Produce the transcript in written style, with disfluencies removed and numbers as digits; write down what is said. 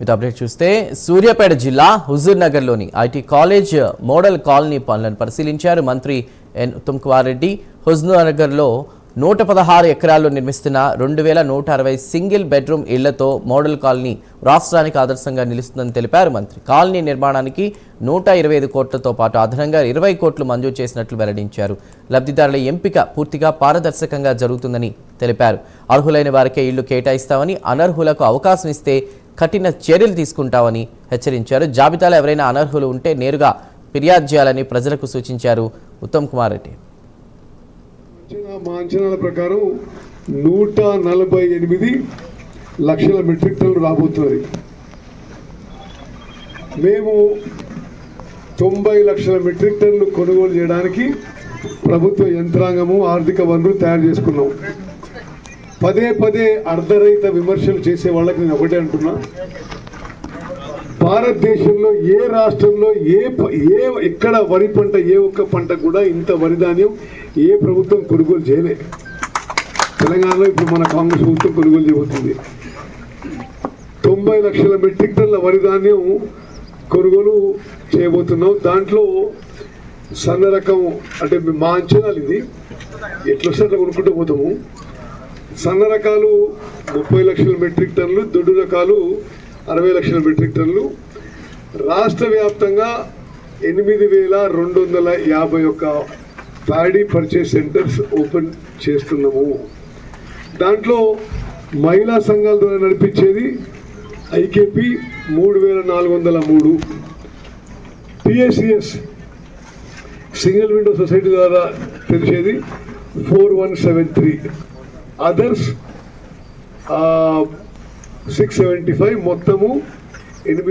With update చూస్తే సూర్యాపేట జిల్లా హుజూర్ నగర్లోని ఐటీ కాలేజ్ మోడల్ కాలనీ పనులను పరిశీలించారు మంత్రి ఎన్ ఉత్తమ్ కుమార్ రెడ్డి. హుజూర్ నగర్లో 116 ఎకరాల్లో నిర్మిస్తున్న 2160 సింగిల్ బెడ్రూమ్ ఇళ్లతో మోడల్ కాలనీ రాష్ట్రానికి ఆదర్శంగా నిలుస్తుందని తెలిపారు మంత్రి. కాలనీ నిర్మాణానికి 125 కోట్లతో పాటు అదనంగా 20 కోట్లు మంజూరు చేసినట్లు వెల్లడించారు. లబ్ధిదారుల ఎంపిక పూర్తిగా పారదర్శకంగా జరుగుతుందని తెలిపారు. అర్హులైన వారికే ఇళ్లు కేటాయిస్తామని, అనర్హులకు అవకాశం ఇస్తే కఠిన చర్యలు తీసుకుంటామని హెచ్చరించారు. జాబితాలో ఎవరైనా అనర్హులు ఉంటే నేరుగా ఫిర్యాదు చేయాలని ప్రజలకు సూచించారు ఉత్తమ్ కుమార్ రెడ్డి. మా అంచనాల ప్రకారం 148 లక్షల మెట్రిక్ టన్నులు రాబోతున్నది. మేము 90 లక్షల మెట్రిక్ టన్నులు కొనుగోలు చేయడానికి ప్రభుత్వ యంత్రాంగము, ఆర్థిక వనరులు తయారు చేసుకున్నాం. పదే అర్ధరహిత విమర్శలు చేసే వాళ్ళకి నేను ఒకటే అంటున్నా, భారతదేశంలో ఏ రాష్ట్రంలో ఎక్కడ వరి పంట, ఏ ఒక్క పంట కూడా ఇంత వరి ధాన్యం ఏ ప్రభుత్వం కొనుగోలు చేయలే. తెలంగాణలో ఇప్పుడు మన కాంగ్రెస్ ప్రభుత్వం కొనుగోలు చేయబోతుంది. 90 లక్షల మెట్రిక్ టన్నుల వరి ధాన్యం కొనుగోలు చేయబోతున్నాం. దాంట్లో సన్న రకం అంటే మా అంచనాలు ఇది, ఎట్లొస్తే అట్లా కొనుక్కుంటూ పోతాము. సన్న రకాలు 30 లక్షల మెట్రిక్ టన్నులు, దొడ్డు రకాలు 60 లక్షల మెట్రిక్ టన్నులు. రాష్ట్ర వ్యాప్తంగా 8251 ప్యాడీ పర్చేస్ సెంటర్స్ ఓపెన్ చేస్తున్నాము. దాంట్లో మహిళా సంఘాల ద్వారా నడిపించేది IKP 3403, PSCS single window society ద్వారా తెలిసేది 4173, అదర్స్ 675, మొత్తము 8